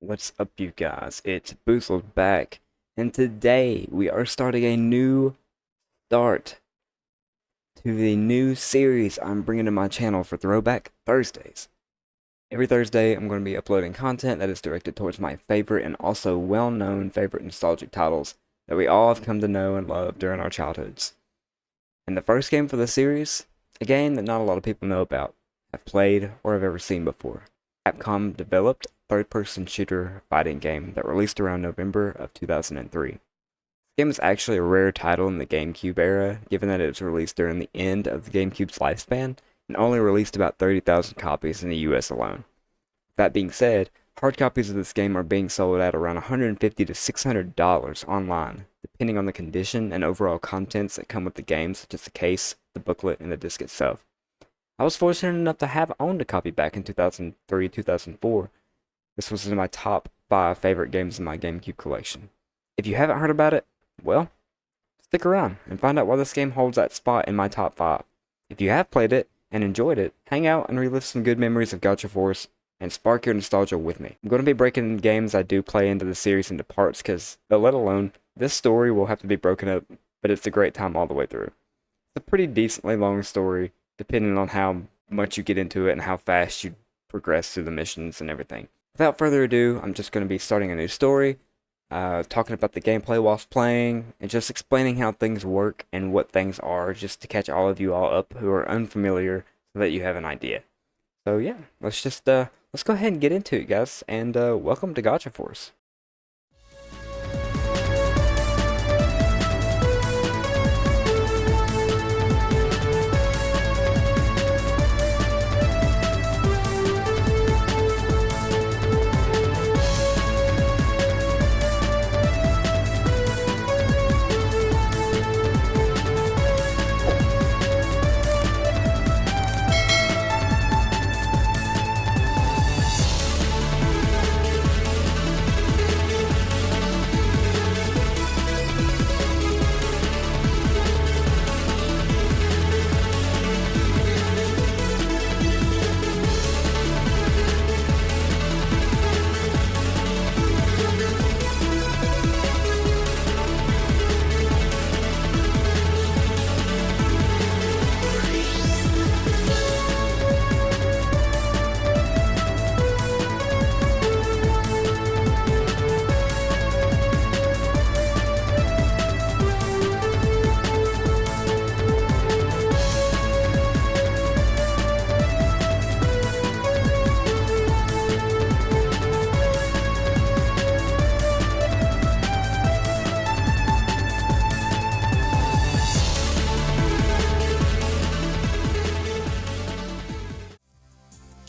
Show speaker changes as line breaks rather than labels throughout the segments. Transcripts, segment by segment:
What's up, you guys? It's Boozled back, and today we are starting a new start to the new series I'm bringing to my channel for Throwback Thursdays. Every Thursday, I'm going to be uploading content that is directed towards my favorite and also well-known favorite nostalgic titles that we all have come to know and love during our childhoods. And the first game for the series, a game that not a lot of people know about, have played, or have ever seen before. Capcom developed third-person shooter fighting game that released around November of 2003. This game is actually a rare title in the Gamecube era, given that it was released during the end of the Gamecube's lifespan and only released about 30,000 copies in the US alone. That being said, hard copies of this game are being sold at around $150 to $600 online, depending on the condition and overall contents that come with the game, such as the case, the booklet, and the disc itself. I was fortunate enough to have owned a copy back in 2003-2004. This was in my top 5 favorite games in my GameCube collection. If you haven't heard about it, well, stick around and find out why this game holds that spot in my top 5. If you have played it and enjoyed it, hang out and relive some good memories of Gotcha Force and spark your nostalgia with me. I'm going to be breaking games I do play into the series into parts because, let alone, this story will have to be broken up, but it's a great time all the way through. It's a pretty decently long story, depending on how much you get into it and how fast you progress through the missions and everything. Without further ado, I'm just going to be starting a new story, talking about the gameplay whilst playing, and just explaining how things work and what things are, just to catch all of you all up who are unfamiliar so that you have an idea. So yeah, let's go ahead and get into it, guys, and welcome to Gotcha Force.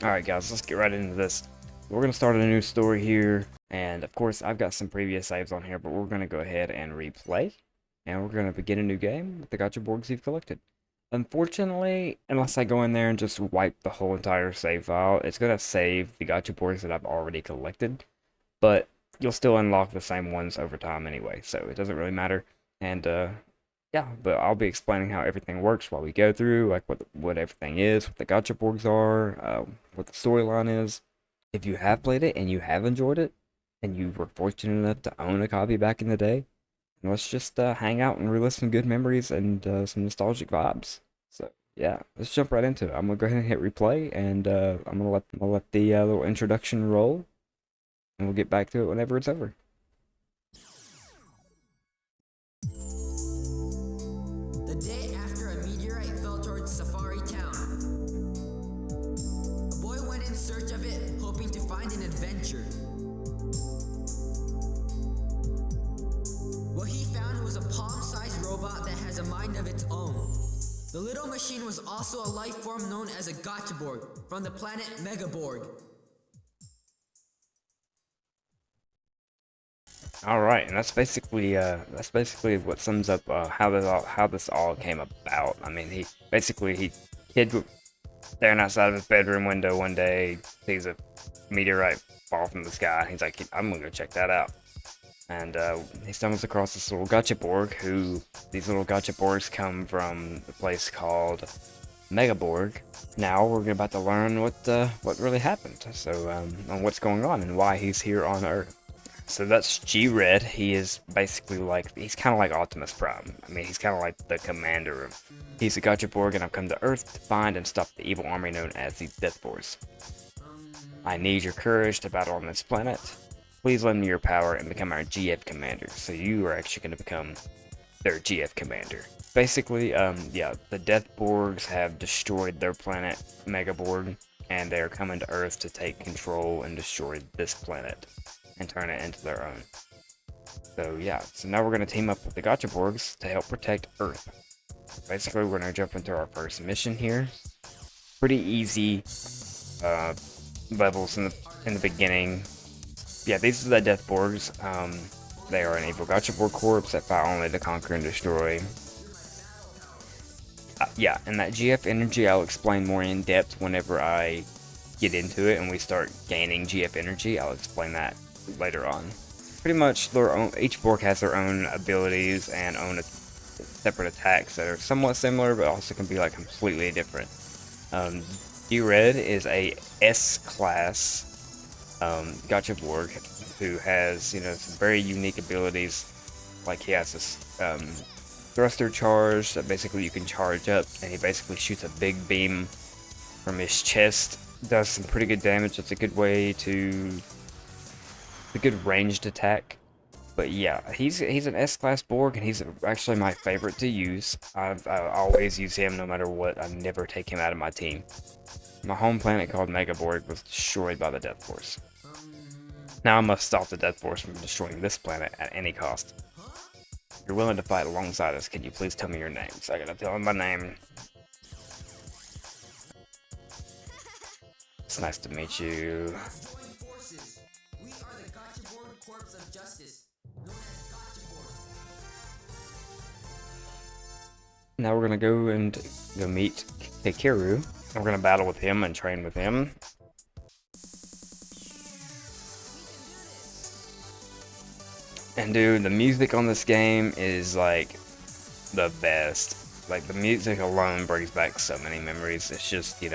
Alright guys, let's get right into this. We're going to start a new story here, and of course I've got some previous saves on here, but we're going to go ahead and replay, and we're going to begin a new game with the gotcha boards you've collected. Unfortunately, unless I go in there and just wipe the whole entire save file, it's going to save the gotcha boards that I've already collected, but you'll still unlock the same ones over time anyway, so it doesn't really matter. And yeah, but I'll be explaining how everything works while we go through, like what everything is, what the gotcha boards are, what the storyline is. If you have played it and you have enjoyed it, and you were fortunate enough to own a copy back in the day, let's just hang out and relive some good memories and some nostalgic vibes. So yeah, let's jump right into it. I'm gonna go ahead and hit replay, and I'm gonna let the little introduction roll, and we'll get back to it whenever it's over.
The day after a meteorite fell towards Safari Town, a boy went in search of it, hoping to find an adventure. What he found was a palm-sized robot that has a mind of its own. The little machine was also a life form known as a Gotchaborg from the planet Megaborg.
All right, and that's basically what sums up how this all came about. I mean, kid staring outside of his bedroom window one day, sees a meteorite fall from the sky. He's like, I'm gonna go check that out. And he stumbles across this little Gotchaborg. These little Gotchaborgs come from a place called Megaborg. Now we're about to learn what really happened. So and what's going on and why he's here on Earth. So that's G-Red. He is basically like, he's kind of like Optimus Prime. I mean, he's kind of like the commander of. He's a Gachaborg, and I've come to Earth to find and stop the evil army known as the Death Force. I need your courage to battle on this planet. Please lend me your power and become our GF commander. So you are actually going to become their GF commander. Basically, yeah, the Deathborgs have destroyed their planet, Megaborg, and they are coming to Earth to take control and destroy this planet and turn it into their own. So yeah, so now we're going to team up with the Gachaborgs to help protect Earth. Basically, we're going to jump into our first mission here. Pretty easy levels in the beginning. Yeah, these are the Deathborgs. They are an evil Gachaborg corps that fight only to conquer and destroy. Yeah, and that GF energy I'll explain more in depth whenever I get into it and we start gaining GF energy. I'll explain that later on. Pretty much each Borg has their own abilities and own separate attacks that are somewhat similar, but also can be like completely different. G-Red is a S-class Gachaborg who has, some very unique abilities. Like he has this thruster charge that basically you can charge up, and he basically shoots a big beam from his chest. Does some pretty good damage. It's a good way to a good ranged attack. But yeah, he's an S-class Borg, and he's actually my favorite to use. I always use him no matter what. I never take him out of my team. My home planet called Megaborg was destroyed by the Death Force. Now I must stop the Death Force from destroying this planet at any cost. If you're willing to fight alongside us, can you please tell me your name? So I gotta tell him my name. It's nice to meet you. Now we're gonna go meet Takeru. We're gonna battle with him and train with him. And dude, the music on this game is like the best. Like the music alone brings back so many memories. It's just, the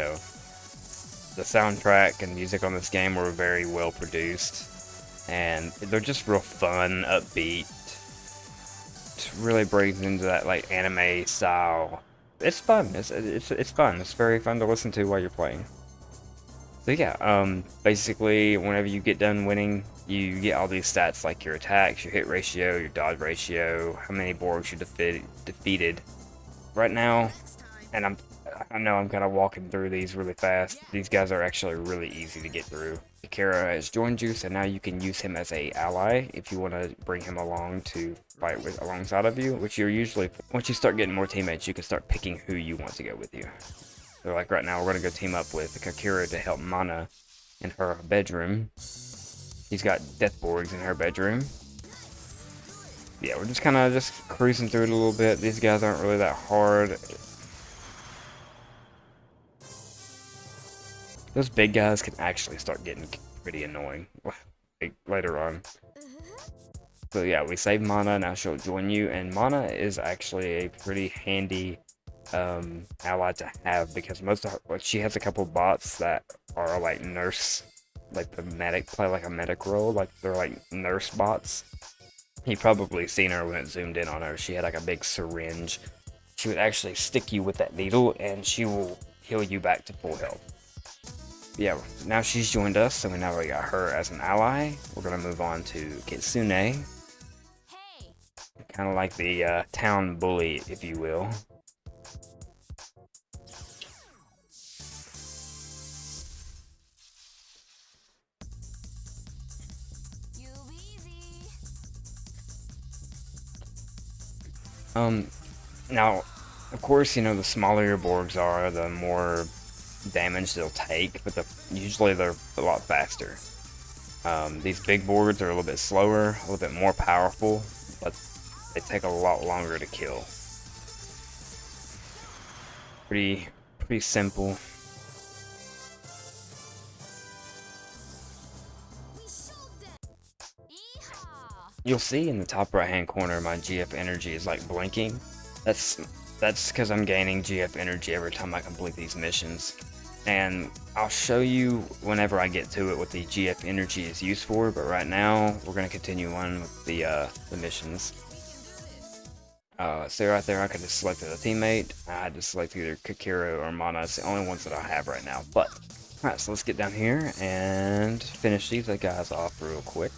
soundtrack and music on this game were very well produced, and they're just real fun, upbeat. It really brings into that like anime style. It's fun. It's fun. It's very fun to listen to while you're playing. So yeah, basically whenever you get done winning, you get all these stats like your attacks, your hit ratio, your dodge ratio, how many Borgs you defeated. Right now, and I know I'm kind of walking through these really fast. These guys are actually really easy to get through. Kara has joined you, so now you can use him as a ally if you want to bring him along to fight with alongside of you, which you're usually, once you start getting more teammates, you can start picking who you want to go with you. So like right now, we're going to go team up with Kakira to help Mana in her bedroom. She's got Deathborgs in her bedroom. Yeah, we're just kind of just cruising through it a little bit. These guys aren't really that hard. Those big guys can actually start getting pretty annoying like, later on. So yeah, we saved Mana, now she'll join you, and Mana is actually a pretty handy ally to have, because most of her, she has a couple bots that are like nurse, like the medic, play like a medic role, like they're like nurse bots. You've probably seen her when it zoomed in on her. She had like a big syringe. She would actually stick you with that needle, and she will heal you back to full health. Yeah, now she's joined us, so now we got her as an ally. We're gonna move on to Kitsune. Hey. Kind of like the town bully, if you will. Now, of course, the smaller your Borgs are, the more damage they'll take, but usually they're a lot faster. These big Borgs are a little bit slower, a little bit more powerful, but they take a lot longer to kill. Pretty simple. You'll see in the top right hand corner my GF energy is like blinking. That's That's because I'm gaining GF energy every time I complete these missions. And I'll show you whenever I get to it what the GF energy is used for, but right now we're going to continue on with the missions. So right there I could have selected a teammate. I had to select either Kakira or Mana. It's the only ones that I have right now. But, alright, so let's get down here and finish these guys off real quick.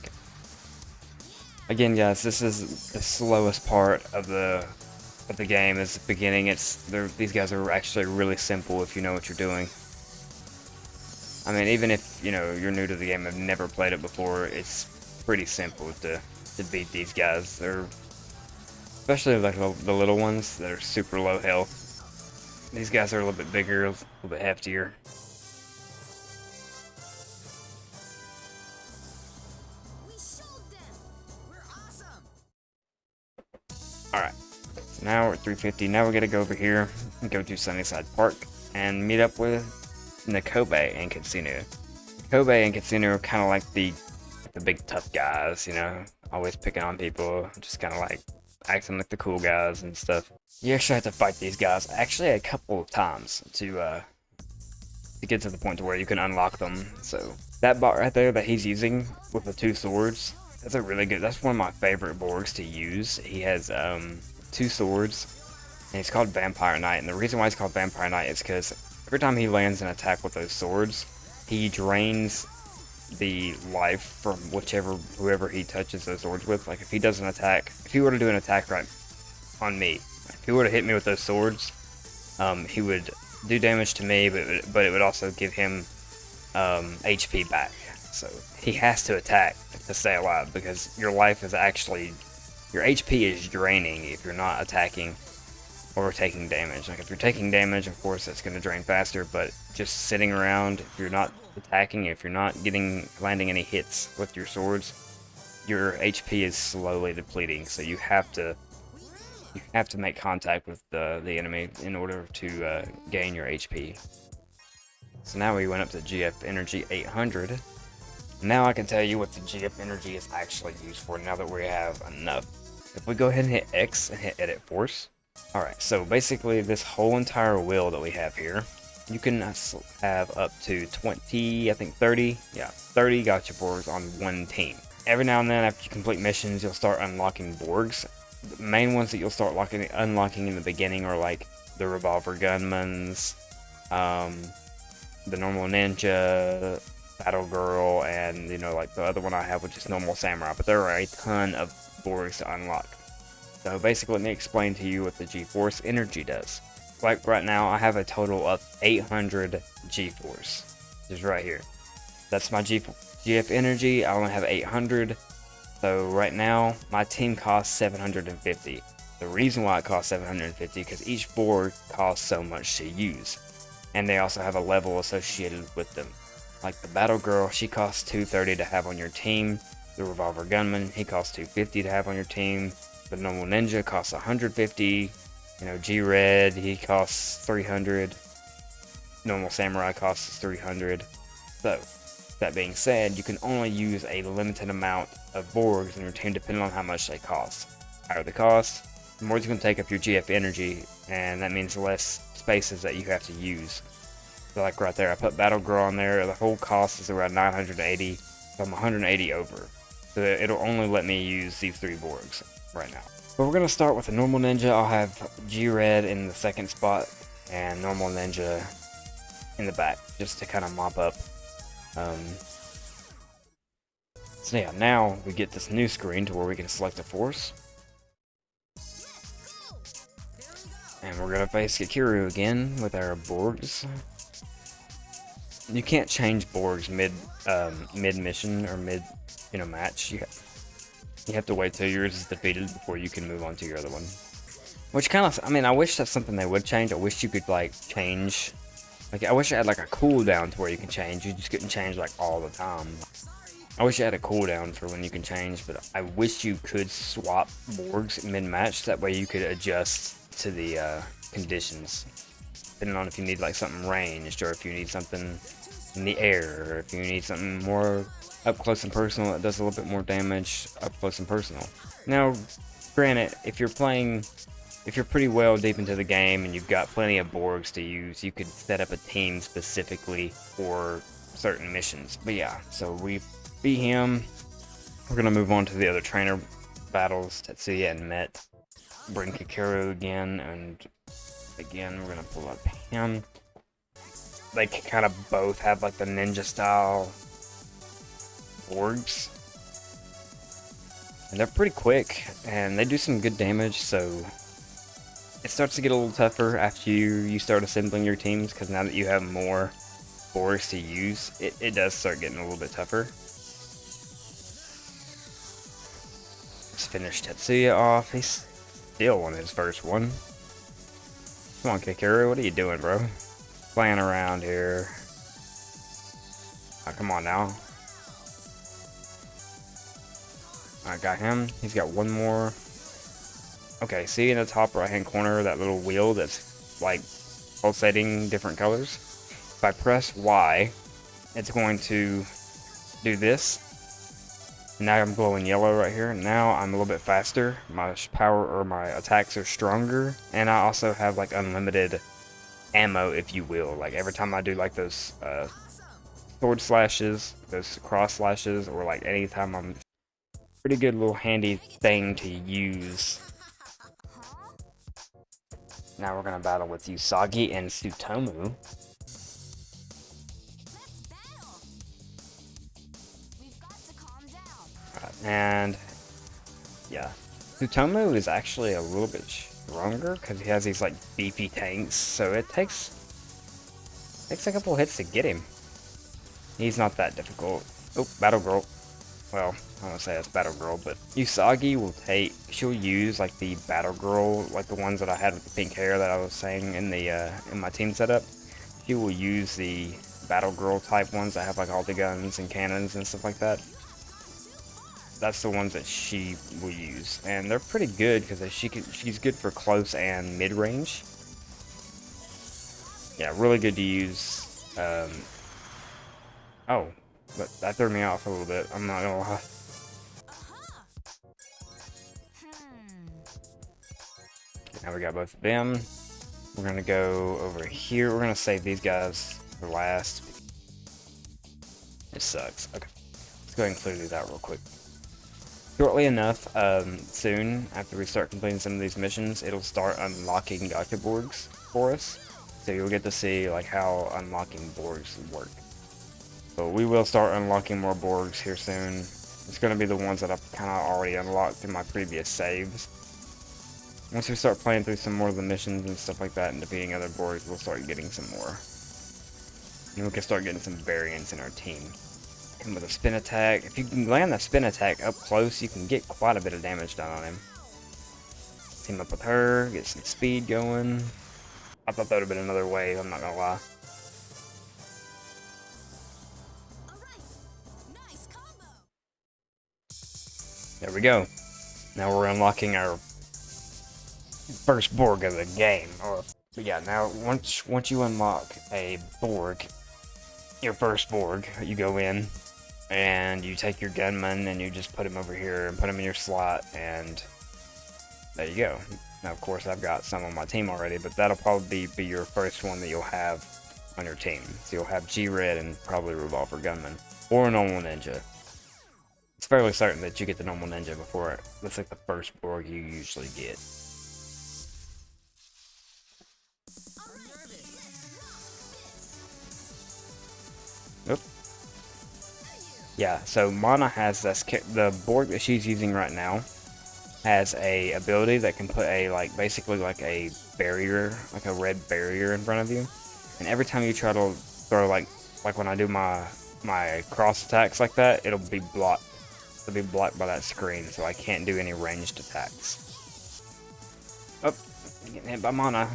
Again guys, this is the slowest part of the game is the beginning. These guys are actually really simple if you know what you're doing. I mean, even if you're new to the game, have never played it before, it's pretty simple to beat these guys. They're especially like the little ones that are super low health. These guys are a little bit bigger, a little bit heftier. Alright, so now we're at 350. Now we're gonna go over here and go to Sunnyside Park and meet up with Nakobe and Kitsune. Nakobe and Kitsune are kind of like the big tough guys, always picking on people, just kind of like acting like the cool guys and stuff. You actually have to fight these guys actually a couple of times to get to the point to where you can unlock them. So that bot right there that he's using with the 2 swords, that's one of my favorite Borgs to use. He has 2 swords and he's called Vampire Knight, and the reason why he's called Vampire Knight is because every time he lands an attack with those swords, he drains the life from whoever he touches those swords with. Like if he does an attack, if he were to do an attack right on me, if he were to hit me with those swords, he would do damage to me, but it would also give him HP back. So he has to attack to stay alive, because your HP is draining if you're not attacking or taking damage. Like if you're taking damage, of course that's going to drain faster, but just sitting around, if you're not attacking, if you're not landing any hits with your swords, your HP is slowly depleting. So you have to make contact with the enemy in order to gain your HP. So now we went up to GF energy 800. Now I can tell you what the GF energy is actually used for now that we have enough. If we go ahead and hit X and hit edit force. Alright, so basically this whole entire wheel that we have here, you can have up to 20, I think 30 gacha Borgs on one team. Every now and then after you complete missions, you'll start unlocking Borgs. The main ones that you'll start unlocking in the beginning are like the Revolver Gunmans, the normal Ninja, Battle Girl, and like the other one I have, which is normal Samurai. But there are a ton of Borgs to unlock. So basically, let me explain to you what the G-Force energy does. Like right now, I have a total of 800 G-Force, just right here. That's my GF energy. I only have 800. So right now, my team costs 750. The reason why it costs 750 because each Borg costs so much to use, and they also have a level associated with them. Like the Battle Girl, she costs 230 to have on your team. The Revolver Gunman, he costs 250 to have on your team. The normal Ninja costs 150. G-Red, he costs 300. Normal Samurai costs 300. So, that being said, you can only use a limited amount of Borgs in your team depending on how much they cost. The higher the cost, the more you can take up your GF energy, and that means less spaces that you have to use. So like right there, I put Battle Girl on there, the whole cost is around 980, so I'm 180 over. So it'll only let me use these 3 Borgs right now. But we're going to start with a normal Ninja. I'll have G-Red in the second spot, and normal Ninja in the back, just to kind of mop up. So yeah, now we get this new screen to where we can select a force. And we're going to face Kakiru again with our Borgs. You can't change Borgs mid-mission or mid-match. You have to wait till yours is defeated before you can move on to your other one. Which kind of, I wish that's something they would change. I wish you could, change. I wish it had, a cooldown to where you can change. You just couldn't change, all the time. I wish it had a cooldown for when you can change, but I wish you could swap Borgs mid-match. That way you could adjust to the conditions. Depending on if you need, something ranged, or if you need something in the air, or if you need something more up close and personal that does a little bit more damage up close and personal. Now, granted, if you're playing if you're pretty well deep into the game and you've got plenty of Borgs to use, you could set up a team specifically for certain missions. But yeah, so we beat him. We're gonna move on to the other trainer battles, Tetsuya and Met. Bring Kakeru again, and again, we're gonna pull up him. They kind of both have like the ninja style Borgs. And they're pretty quick, and they do some good damage, so it starts to get a little tougher after you start assembling your teams, because now that you have more Borgs to use, it does start getting a little bit tougher. Let's finish Tetsuya off. He's still on his first one. Come on, Kakeru, what are you doing, bro? Playing around here. Oh, come on now. I got him. He's got one more. Okay, see in the top right hand corner that little wheel that's like pulsating different colors? If I press Y, it's going to do this. Now I'm glowing yellow right here. Now I'm a little bit faster. My power or my attacks are stronger. And I also have like unlimited ammo, if you will. Like every time I do like those sword slashes, those cross slashes, or like anytime I'm pretty good little handy thing to use. Now we're gonna battle with Usagi and Tsutomu. And yeah, Tsutomu is actually a little bit stronger because he has these like beefy tanks, so it takes a couple hits to get him. He's not that difficult. Oh, Battle Girl. Well, I don't say that's Battle Girl, but Usagi will she'll use like the Battle Girl, like the ones that I had with the pink hair that I was saying in the in my team setup. She will use the Battle Girl type ones that have like all the guns and cannons and stuff like that. That's the ones that she will use, and they're pretty good because she's good for close and mid range. Yeah, really good to use. Oh, but that threw me off a little bit. I'm not gonna lie. Okay, now we got both of them. We're gonna go over here. We're gonna save these guys for last. It sucks. Okay, let's go ahead and clear these out real quick. Shortly enough, soon, after we start completing some of these missions, it'll start unlocking gacha Borgs for us. So you'll get to see like how unlocking Borgs work. So we will start unlocking more Borgs here soon. It's going to be the ones that I've kind of already unlocked in my previous saves. Once we start playing through some more of the missions and stuff like that and defeating other Borgs, we'll start getting some more. And we can start getting some variants in our team. And with a spin attack, if you can land that spin attack up close, you can get quite a bit of damage done on him. Team up with her, get some speed going. I thought that would have been another wave, I'm not gonna lie. There we go. Now we're unlocking our first Borg of the game. But yeah, now once you unlock a Borg, your first Borg, you go in and you take your gunman and you just put him over here and put him in your slot, and there you go. Now of course I've got some on my team already, but that'll probably be your first one that you'll have on your team. So you'll have G-Red and probably Revolver Gunman, or a normal ninja. It's fairly certain that you get the normal ninja before it. That's like the first Borg you usually get. Oop. Yeah, so Mana has this, the Borg that she's using right now has a ability that can put a basically like a barrier, like a red barrier in front of you, and every time you try to throw like when I do my cross attacks like that, it'll be blocked. It'll be blocked by that screen, so I can't do any ranged attacks. Oh, getting hit by Mana.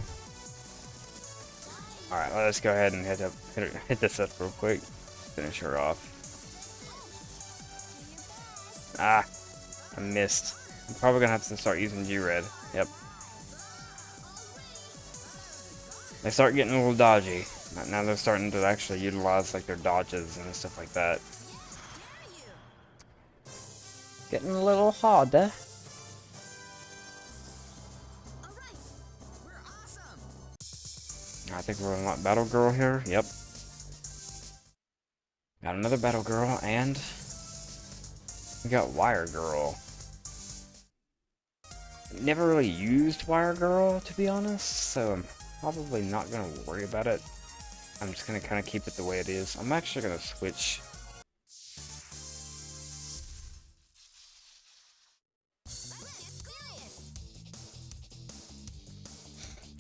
All right, let's go ahead and hit this up real quick. Finish her off. Ah, I missed. I'm probably gonna have to start using G-Red. Yep. They start getting a little dodgy. Now they're starting to actually utilize like their dodges and stuff like that. Getting a little harder. I think we're unlock Battle Girl here. Yep. Got another Battle Girl, and we got Wire Girl. Never really used Wire Girl, to be honest, so I'm probably not going to worry about it. I'm just going to kind of keep it the way it is. I'm actually going to switch.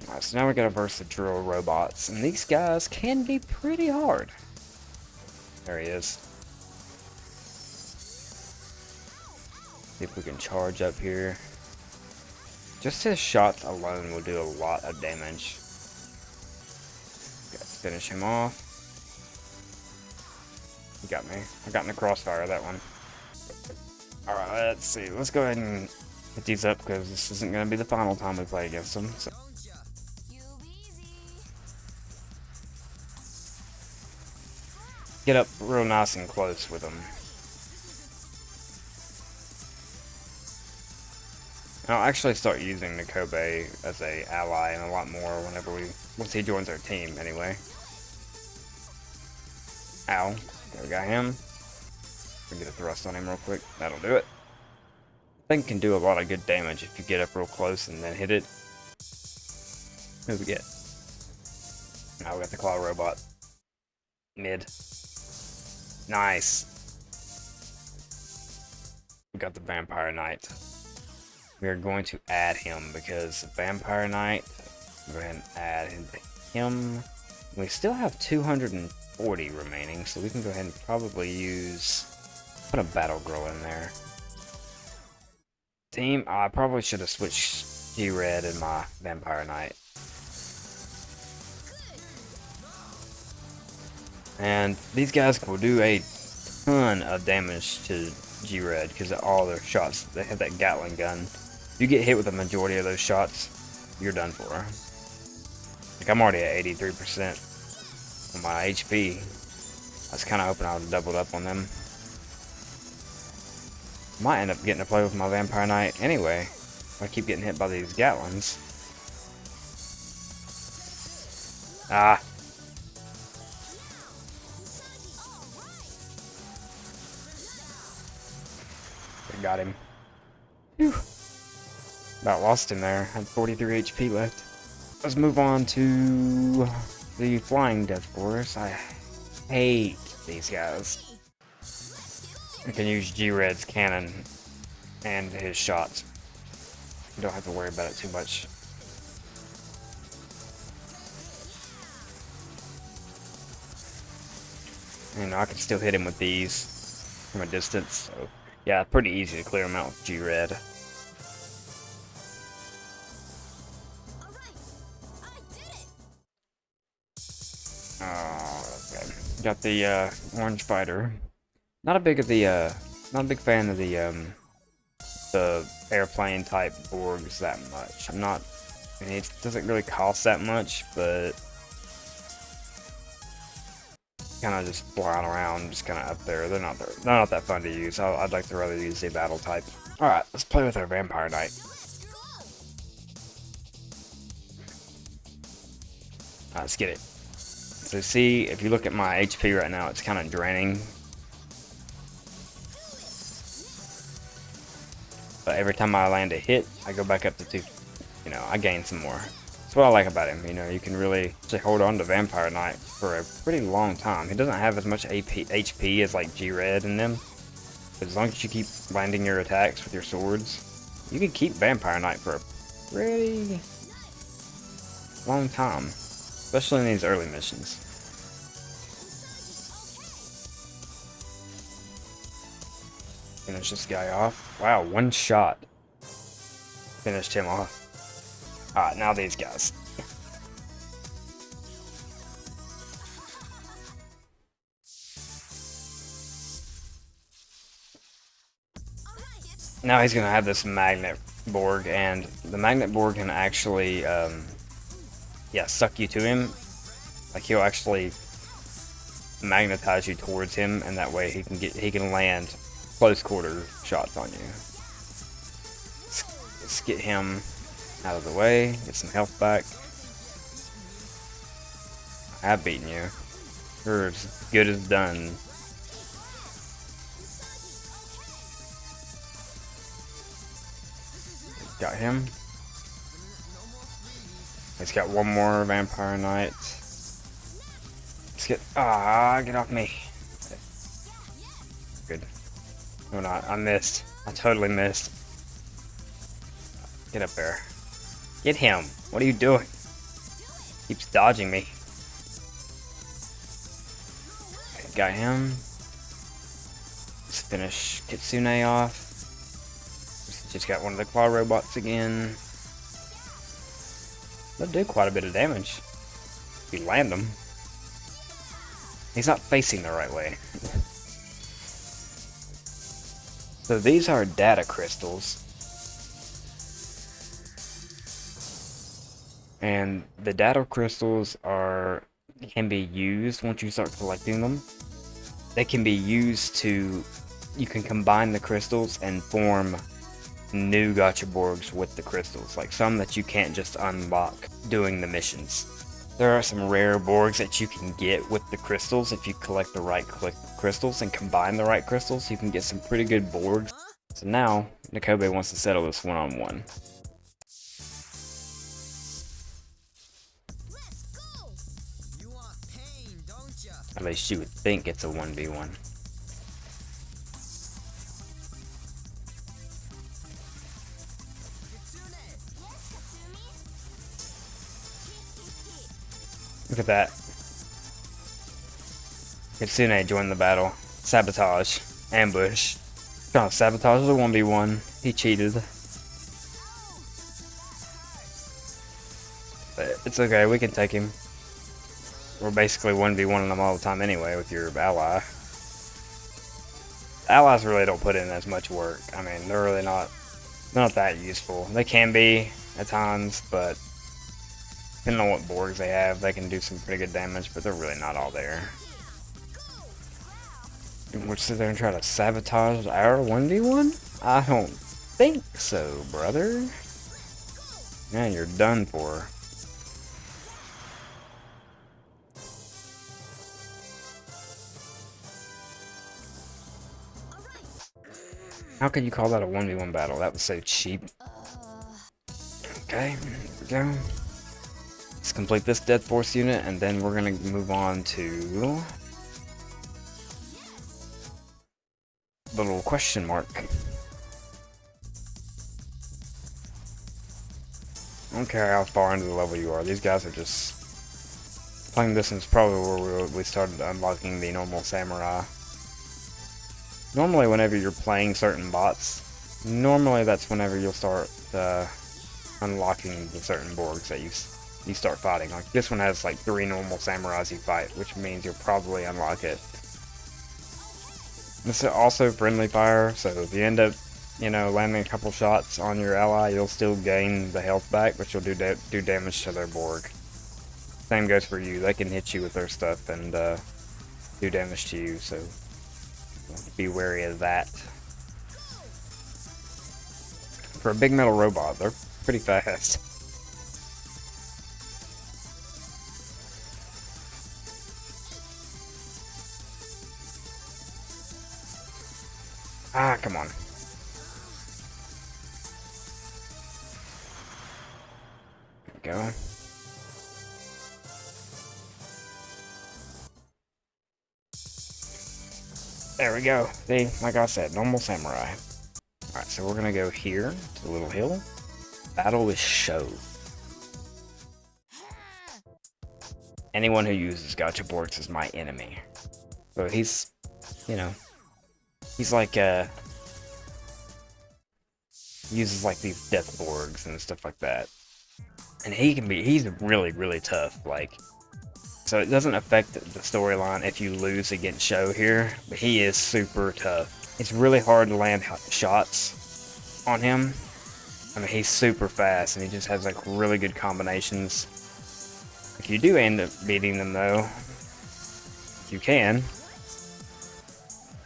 Alright, so now we got to verse the drill robots, and these guys can be pretty hard. There he is. See if we can charge up here. Just his shots alone will do a lot of damage. Let's finish him off. He got me. I got in the crossfire, that one. Alright, let's see. Let's go ahead and hit these up, because this isn't going to be the final time we play against them. So. Get up real nice and close with them. I'll actually start using the Kobe as a ally and a lot more once he joins our team anyway. Ow. There we got him. We get a thrust on him real quick. That'll do it. I think can do a lot of good damage if you get up real close and then hit it. Who we get? Now we got the Claw Robot. Mid. Nice. We got the Vampire Knight. We are going to add him because Vampire Knight, go ahead and add him. We still have 240 remaining, so we can go ahead and probably put a Battle Girl in there. Team, I probably should have switched G-Red in my Vampire Knight. And these guys will do a ton of damage to G-Red because of all their shots. They have that Gatling gun. If you get hit with a majority of those shots, you're done for. Like, I'm already at 83% on my HP. I was kind of hoping I would have doubled up on them. Might end up getting to play with my Vampire Knight anyway, if I keep getting hit by these Gatlings. Ah. I got him. Whew. About lost him there. Had 43 HP left. Let's move on to the Flying Death Force. I hate these guys. I can use G-Red's cannon and his shots. You don't have to worry about it too much. You know, I can still hit him with these from a distance. So, yeah, pretty easy to clear him out with G-Red. Okay. Got the orange fighter. Not a big fan of the airplane type Borgs that much. I mean, it doesn't really cost that much, but kind of just flying around, just kind of up there. They're not that fun to use. I'd like to rather use the battle type. All right, let's play with our Vampire Knight. All right, let's get it. So see, if you look at my HP right now, it's kind of draining. But every time I land a hit, I go back up to 2. You know, I gain some more. That's what I like about him. You know, you can really hold on to Vampire Knight for a pretty long time. He doesn't have as much HP as like G-Red in them. But as long as you keep landing your attacks with your swords, you can keep Vampire Knight for a pretty long time. Especially in these early missions. Finish this guy off. Wow, one shot. Finished him off. Alright, now these guys. Now he's going to have this Magnet Borg, and the Magnet Borg can actually, suck you to him. Like, he'll actually magnetize you towards him, and that way he can land close quarter shots on you. Let's get him out of the way, get some health back. I've beaten you. You're as good as done. Got him. He's got one more Vampire Knight. Let's get off me. Good. No, not. I missed. I totally missed. Get up there. Get him. What are you doing? Keeps dodging me. Okay, got him. Let's finish Kitsune off. Just got one of the claw robots again. They'll do quite a bit of damage if you land them. He's not facing the right way. So these are data crystals. And the data crystals can be used once you start collecting them. They can be used you can combine the crystals and form new Gachaborgs with the crystals, like some that you can't just unlock doing the missions. There are some rare Borgs that you can get with the crystals if you collect the right crystals and combine the right crystals. You can get some pretty good Borgs. So now, Nakobe wants to settle this one-on-one.
You want pain, don't ya?
At least you would think it's a 1v1. Look at that. Kitsune joined the battle. Sabotage. Ambush. Trying to sabotage the 1v1. He cheated. But it's okay, we can take him. We're basically 1v1ing them all the time anyway with your ally. Allies really don't put in as much work. I mean, they're really not that useful. They can be at times, but depending on what Borgs they have, they can do some pretty good damage, but they're really not all there. We'll sit there and try to sabotage our 1v1? I don't think so, brother. Man, you're done for. How can you call that a 1v1 battle? That was so cheap. Okay, here we go. Let's complete this Death Force unit, and then we're gonna move on to the little question mark. I don't care how far into the level you are. These guys are just playing this is probably where we started unlocking the normal samurai. Normally, whenever you're playing certain bots, normally that's whenever you'll start unlocking the certain Borgs that you start fighting. Like this one has like 3 normal samurais you fight, which means you'll probably unlock it. This is also friendly fire, so if you end up, landing a couple shots on your ally, you'll still gain the health back, but you'll do damage to their Borg. Same goes for you. They can hit you with their stuff and do damage to you, so be wary of that. For a big metal robot, they're pretty fast. Ah, come on. There we go. There we go. See, like I said, normal samurai. Alright, so we're gonna go here to the little hill. Battle with Sho. Anyone who uses Gachaborgs is my enemy. So he's, he's like, uses like these death Borgs and stuff like that. And he's really, really tough, like, so it doesn't affect the storyline if you lose against Sho here, but he is super tough. It's really hard to land shots on him. I mean, he's super fast, and he just has like really good combinations. If you do end up beating them though, you can.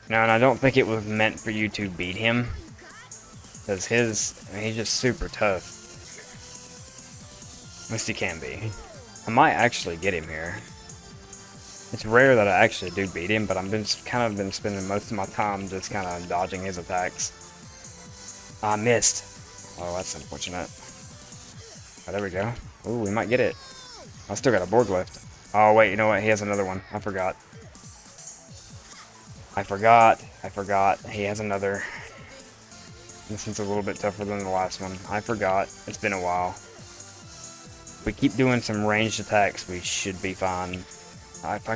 Now, and I don't think it was meant for you to beat him, because he's just super tough. At least he can be. I might actually get him here. It's rare that I actually do beat him, but I've been kind of been spending most of my time just kind of dodging his attacks. I missed. Oh, that's unfortunate. Oh, there we go. Ooh, we might get it. I still got a board left. Oh, wait, you know what? He has another one. I forgot. I forgot. He has another. This one's a little bit tougher than the last one. I forgot. It's been a while. If we keep doing some ranged attacks, we should be fine. If I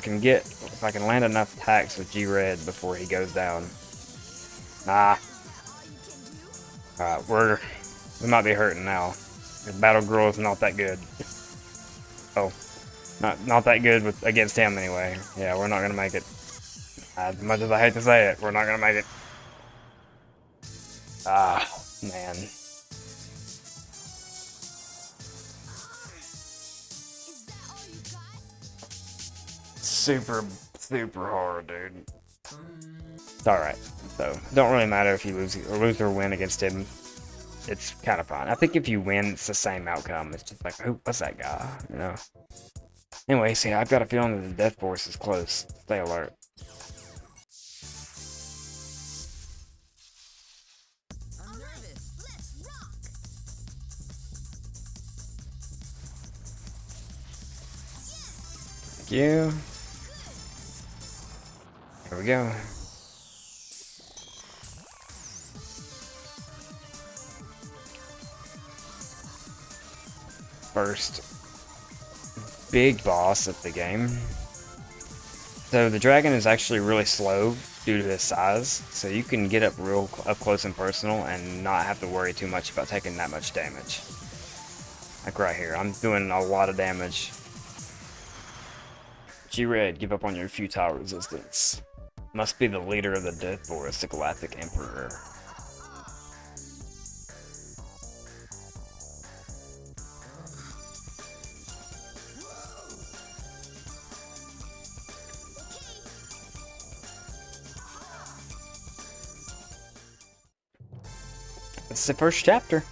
can land enough attacks with G-Red before he goes down. Nah. Alright, we might be hurting now. The Battle Girl is not that good. Oh. Not that good against him anyway. Yeah, we're not gonna make it. As much as I hate to say it, we're not gonna make it. Ah, man. Super hard, dude. It's alright. So, don't really matter if you lose or win against him. It's kind of fun. I think if you win, it's the same outcome. It's just like, oh, what's that guy? You know? Anyway, see, I've got a feeling that the Death Force is close. Stay alert. Thank you. Here we go. First big boss of the game. So the dragon is actually really slow due to his size, so you can get up up close and personal and not have to worry too much about taking that much damage. Like right here, I'm doing a lot of damage. G-Red, give up on your futile resistance. Must be the leader of the Death Force, the Galactic Emperor. This is the first chapter.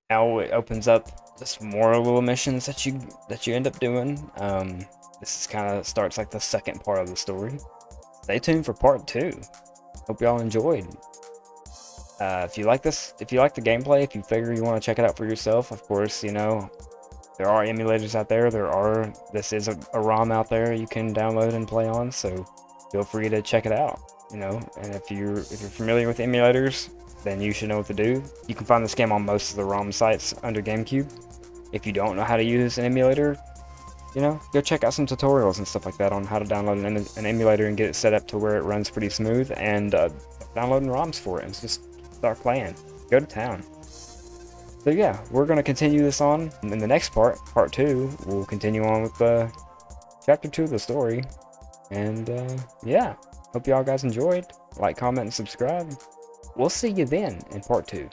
Now it opens up just more little missions that you end up doing. This is kind of starts like the second part of the story. Stay tuned for part 2. Hope y'all enjoyed. If you like the gameplay, if you figure you want to check it out for yourself, of course, you know, there are emulators out there. This is a ROM out there you can download and play on, so feel free to check it out, you know. And if you're familiar with emulators, then you should know what to do. You can find this game on most of the ROM sites under Gamecube. If you don't know how to use an emulator, you know, go check out some tutorials and stuff like that on how to download an emulator and get it set up to where it runs pretty smooth, and downloading ROMs for it and just start playing. Go to town. So yeah, we're going to continue this on in the next part 2. We'll continue on with chapter 2 of the story. And yeah, hope y'all guys enjoyed. Like, comment, and subscribe. We'll see you then in part 2.